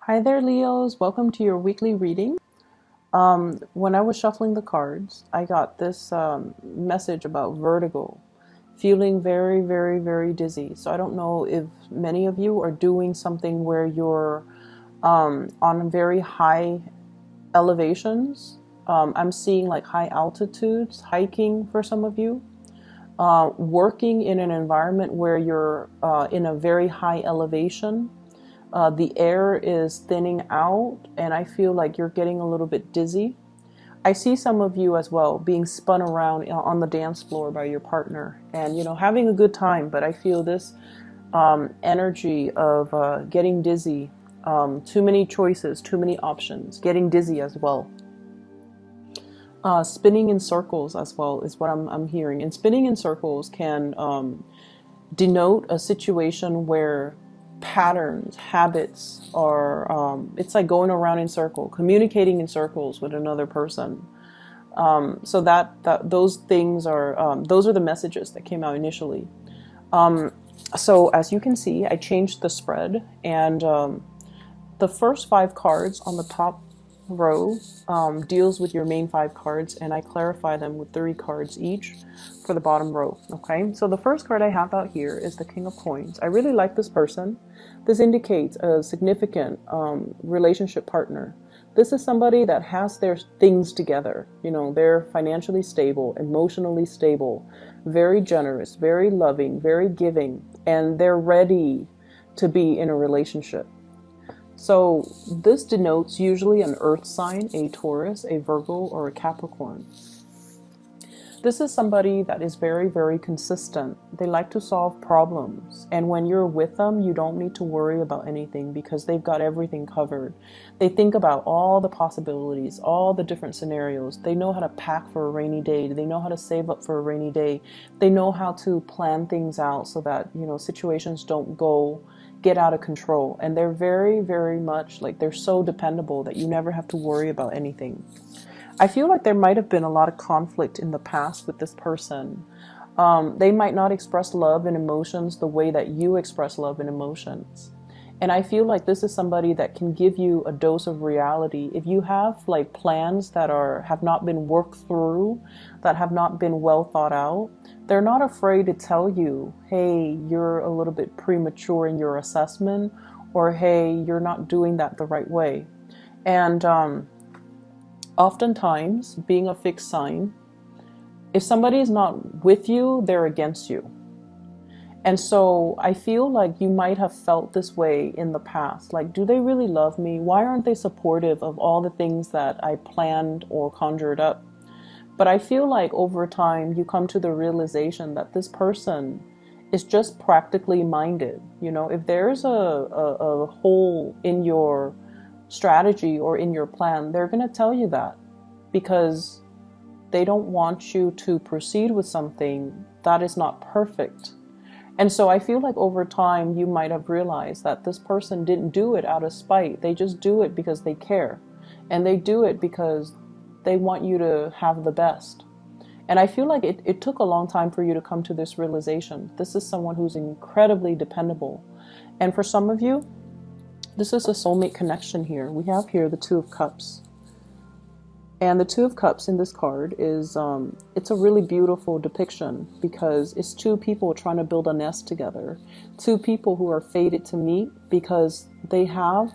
Hi there, Leos. Welcome to your weekly reading. When I was shuffling the cards, I got this message about vertigo, feeling very, very, very dizzy. So I don't know if many of you are doing something where you're on very high elevations. I'm seeing like high altitudes, hiking for some of you. Working in an environment where you're in a very high elevation. The air is thinning out, and I feel like you're getting a little bit dizzy. I see some of you as well being spun around on the dance floor by your partner and, having a good time. But I feel this energy of getting dizzy, too many choices, too many options, getting dizzy as well. Spinning in circles as well is what I'm hearing. And spinning in circles can denote a situation where patterns, habits are, it's like going around in circle, communicating in circles with another person. So that those things are, those are the messages that came out initially. So as you can see, I changed the spread, and the first 5 cards on the top row deals with your main 5 cards, and I clarify them with 3 cards each for the bottom row. Okay, so the first card I have out here is the King of Coins. I really like this person. This indicates a significant relationship partner. This is somebody that has their things together. They're financially stable, emotionally stable, very generous, very loving, very giving, and they're ready to be in a relationship. So this denotes usually an earth sign, a Taurus, a Virgo, or a Capricorn. This is somebody that is very, very consistent. They like to solve problems. And when you're with them, you don't need to worry about anything because they've got everything covered. They think about all the possibilities, all the different scenarios. They know how to pack for a rainy day. They know how to save up for a rainy day. They know how to plan things out so that, situations don't get out of control. And they're very, very much like, they're so dependable that you never have to worry about anything. I feel like there might have been a lot of conflict in the past with this person. They might not express love and emotions the way that you express love and emotions. And I feel like this is somebody that can give you a dose of reality. If you have like plans that have not been worked through, that have not been well thought out, they're not afraid to tell you, hey, you're a little bit premature in your assessment, or hey, you're not doing that the right way. And oftentimes, being a fixed sign, if somebody is not with you, they're against you. And so I feel like you might have felt this way in the past. Like, do they really love me? Why aren't they supportive of all the things that I planned or conjured up? But I feel like over time, you come to the realization that this person is just practically minded. If there's a hole in your strategy or in your plan, they're going to tell you that because they don't want you to proceed with something that is not perfect. And so I feel like over time you might have realized that this person didn't do it out of spite. They just do it because they care, and they do it because they want you to have the best. And I feel like it took a long time for you to come to this realization. This is someone who's incredibly dependable. And for some of you, this is a soulmate connection here. We have here the Two of Cups. And the Two of Cups in this card is, it's a really beautiful depiction because it's 2 people trying to build a nest together. 2 people who are fated to meet because they have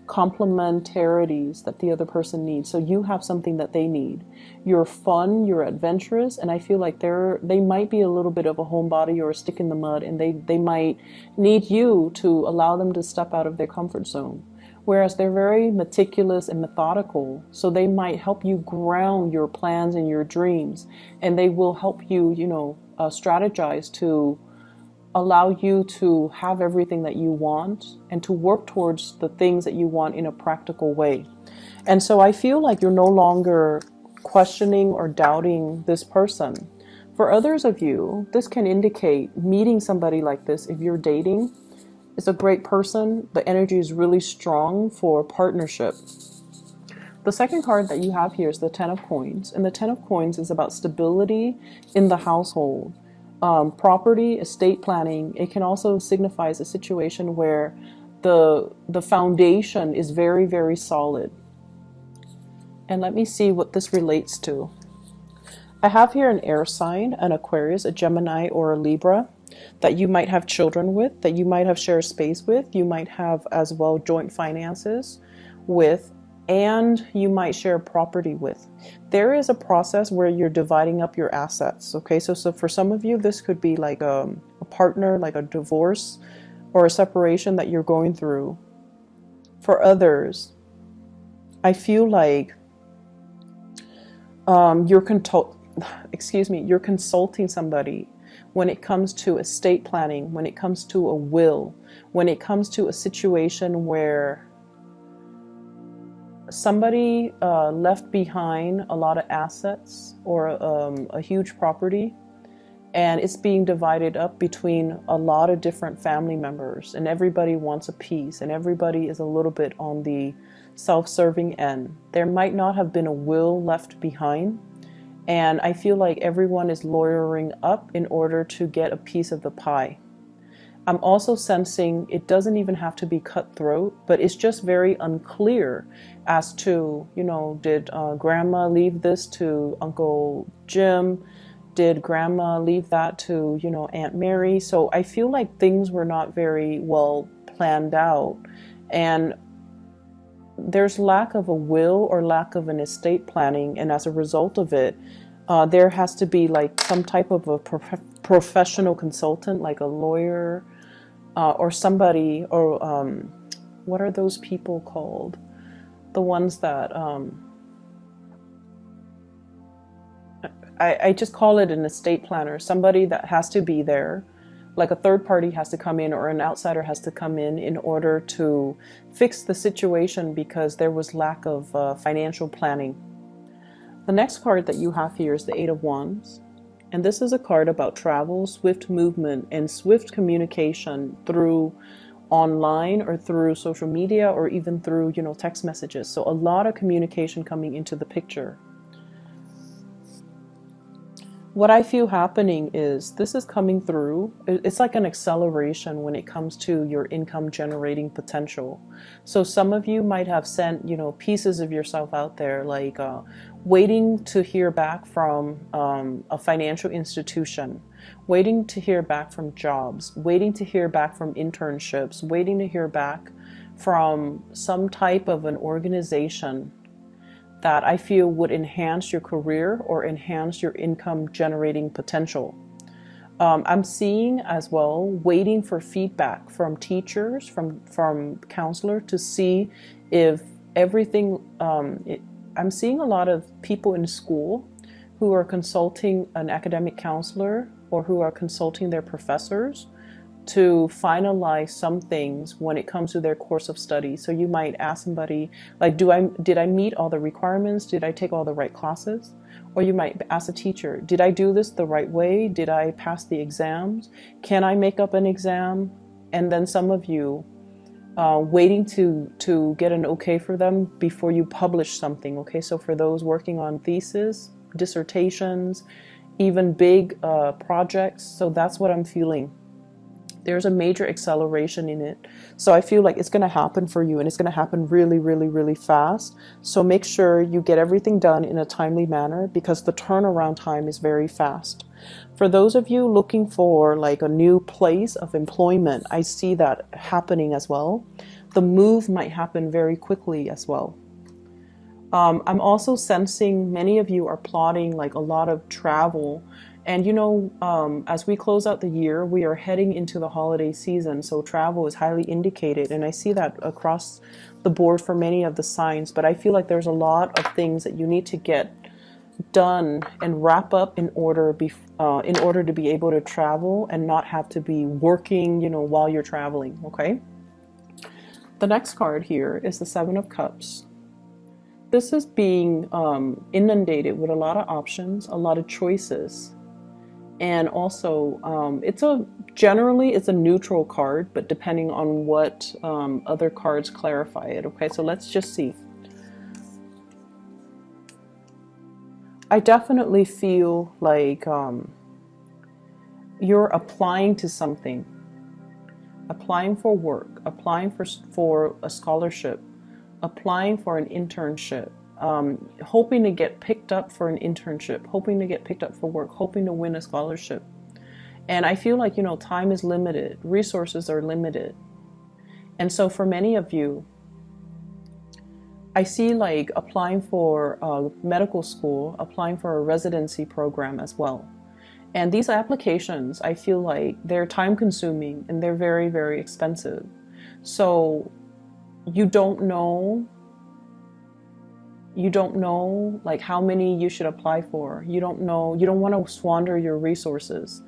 complementarities that the other person needs. So you have something that they need. You're fun, you're adventurous, and I feel like they might be a little bit of a homebody or a stick in the mud, and they might need you to allow them to step out of their comfort zone. Whereas they're very meticulous and methodical, so they might help you ground your plans and your dreams, and they will help you, strategize to allow you to have everything that you want and to work towards the things that you want in a practical way. And so I feel like you're no longer questioning or doubting this person. For others of you, this can indicate meeting somebody like this. If you're dating, it's a great person. The energy is really strong for partnership. The second card that you have here is the Ten of Coins. And the Ten of Coins is about stability in the household. Property, estate planning. It can also signify a situation where the foundation is very, very solid. And let me see what this relates to. I have here an air sign, an Aquarius, a Gemini, or a Libra that you might have children with, that you might have shared space with, you might have as well joint finances with, and you might share property with. There is a process where you're dividing up your assets. Okay, so for some of you, this could be like a partner, like a divorce or a separation that you're going through. For others, I feel like you're consulting somebody when it comes to estate planning, when it comes to a will, when it comes to a situation where somebody left behind a lot of assets or a huge property, and it's being divided up between a lot of different family members, and everybody wants a piece, and everybody is a little bit on the self-serving end. There might not have been a will left behind, and I feel like everyone is lawyering up in order to get a piece of the pie. I'm also sensing it doesn't even have to be cutthroat, but it's just very unclear as to, you know, did grandma leave this to Uncle Jim? Did grandma leave that to, you know, Aunt Mary? So I feel like things were not very well planned out, and there's lack of a will or lack of an estate planning, and as a result of it, there has to be like some type of a professional consultant, like a lawyer, or somebody, or what are those people called? The ones that I just call it an estate planner, somebody that has to be there, like a third party has to come in, or an outsider has to come in order to fix the situation because there was lack of financial planning. The next card that you have here is the Eight of Wands. And this is a card about travel, swift movement, and swift communication through online or through social media or even through, you know, text messages. So a lot of communication coming into the picture. What I feel happening is this is coming through. It's like an acceleration when it comes to your income generating potential. So some of you might have sent, you know, pieces of yourself out there, like waiting to hear back from a financial institution, waiting to hear back from jobs, waiting to hear back from internships, waiting to hear back from some type of an organization that I feel would enhance your career or enhance your income generating potential. I'm seeing as well waiting for feedback from teachers, from counselor, to see if everything, I'm seeing a lot of people in school who are consulting an academic counselor or who are consulting their professors to finalize some things when it comes to their course of study. So you might ask somebody, like, did I meet all the requirements? Did I take all the right classes? Or you might ask a teacher, did I do this the right way? Did I pass the exams? Can I make up an exam? And then some of you waiting to get an okay for them before you publish something. Okay, so for those working on thesis, dissertations, even big projects, so that's what I'm feeling. There's a major acceleration in it. So I feel like it's going to happen for you, and it's going to happen really, really, really fast. So make sure you get everything done in a timely manner because the turnaround time is very fast. For those of you looking for like a new place of employment, I see that happening as well. The move might happen very quickly as well. I'm also sensing many of you are plotting like a lot of travel. And you know, as we close out the year, we are heading into the holiday season, so travel is highly indicated, and I see that across the board for many of the signs. But I feel like there's a lot of things that you need to get done and wrap up in order to be able to travel and not have to be working, you know, while you're traveling. Okay. The next card here is the Seven of Cups. This is being inundated with a lot of options, a lot of choices. And also, generally it's a neutral card, but depending on what other cards clarify it. Okay, so let's just see. I definitely feel like you're applying to something. applying for work, applying for a scholarship, applying for an internship, hoping to get picked up for an internship, hoping to get picked up for work, hoping to win a scholarship. And I feel like, time is limited, resources are limited. And so for many of you, I see like applying for medical school, applying for a residency program as well. And these applications, I feel like they're time consuming and they're very, very expensive. So you don't know like how many you should apply for. You don't want to squander your resources.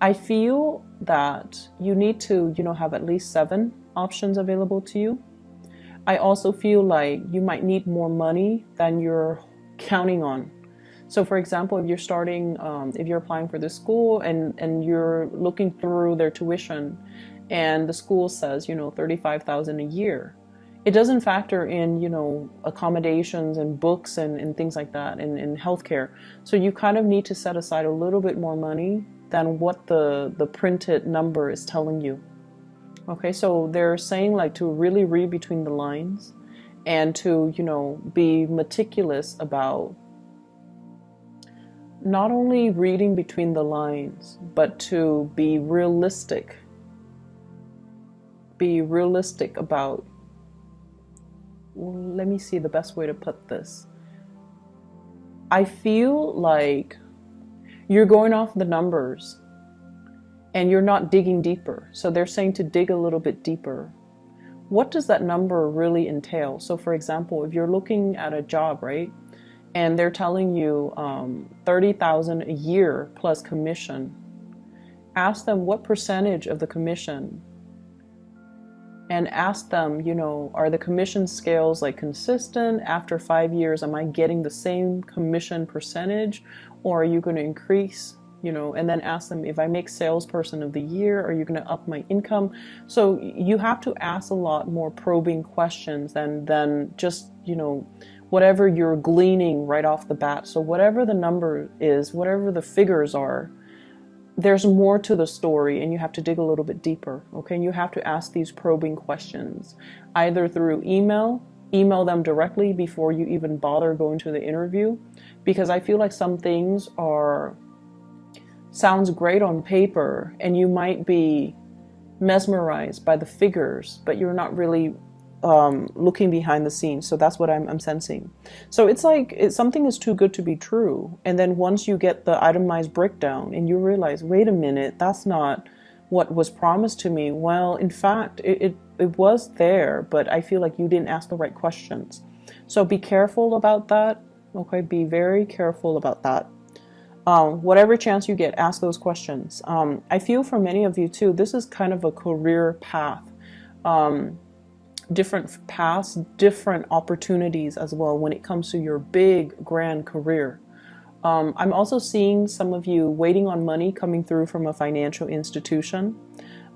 I feel that you need to, have at least 7 options available to you. I also feel like you might need more money than you're counting on. So for example, if you're applying for this school and you're looking through their tuition and the school says, $35,000 a year, it doesn't factor in, accommodations and books and things like that and healthcare. So you kind of need to set aside a little bit more money than what the printed number is telling you. Okay, so they're saying like to really read between the lines and to, be meticulous about not only reading between the lines, but to be realistic. Be realistic about, let me see the best way to put this. I feel like you're going off the numbers and you're not digging deeper. So they're saying to dig a little bit deeper. What does that number really entail? So for example, if you're looking at a job, right? And they're telling you $30,000 a year plus commission. Ask them what percentage of the commission. And ask them, are the commission scales like consistent? After 5 years, am I getting the same commission percentage? Or are you going to increase? And then ask them, if I make salesperson of the year, are you going to up my income? So you have to ask a lot more probing questions than just, whatever you're gleaning right off the bat. So whatever the number is, whatever the figures are, there's more to the story and you have to dig a little bit deeper. Okay. And you have to ask these probing questions either through email them directly before you even bother going to the interview, because I feel like some things sounds great on paper and you might be mesmerized by the figures, but you're not really looking behind the scenes. So that's what I'm sensing. So it's like something is too good to be true. And then once you get the itemized breakdown and you realize, wait a minute, that's not what was promised to me. Well, in fact, it was there, but I feel like you didn't ask the right questions. So be careful about that. Okay, be very careful about that. Whatever chance you get, ask those questions. I feel for many of you too, this is kind of a career path. Different paths, different opportunities as well when it comes to your big, grand career. I'm also seeing some of you waiting on money coming through from a financial institution.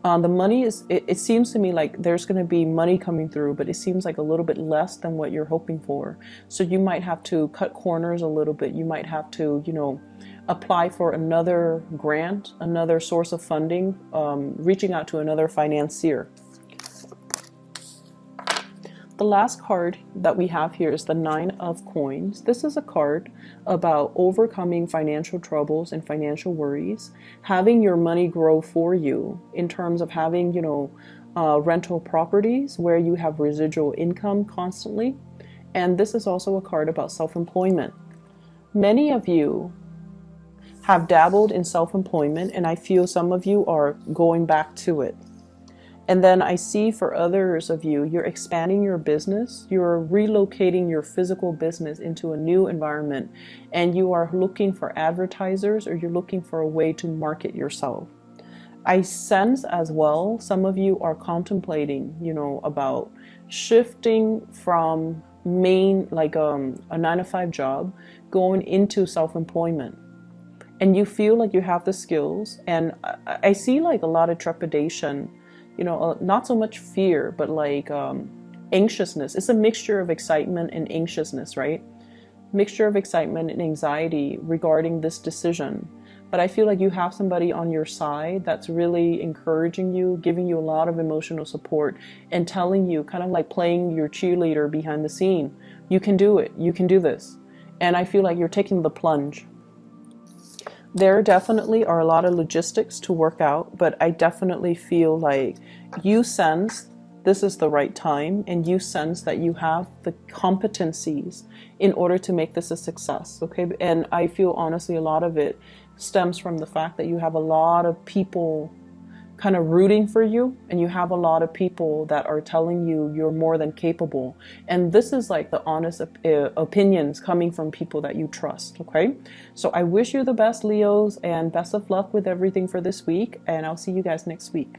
The money it seems to me like there's going to be money coming through, but it seems like a little bit less than what you're hoping for. So you might have to cut corners a little bit. You might have to, apply for another grant, another source of funding, reaching out to another financier. The last card that we have here is the 9 of Coins. This is a card about overcoming financial troubles and financial worries, having your money grow for you in terms of having, rental properties where you have residual income constantly. And this is also a card about self-employment. Many of you have dabbled in self-employment, and I feel some of you are going back to it. And then I see for others of you, you're expanding your business, you're relocating your physical business into a new environment, and you are looking for advertisers or you're looking for a way to market yourself. I sense as well, some of you are contemplating, about shifting from a 9-to-5 job, going into self-employment. And you feel like you have the skills, and I see like a lot of trepidation, not so much fear, but like anxiousness. It's a mixture of excitement and anxiousness, right? Mixture of excitement and anxiety regarding this decision. but I feel like you have somebody on your side that's really encouraging you, giving you a lot of emotional support, and telling you, kind of like playing your cheerleader behind the scene, you can do it, you can do this. And I feel like you're taking the plunge. There definitely are a lot of logistics to work out, but I definitely feel like you sense this is the right time, and you sense that you have the competencies in order to make this a success, okay? And I feel honestly a lot of it stems from the fact that you have a lot of people kind of rooting for you, and you have a lot of people that are telling you you're more than capable. And this is like the honest opinions coming from people that you trust, okay? So I wish you the best, Leos, and best of luck with everything for this week, and I'll see you guys next week.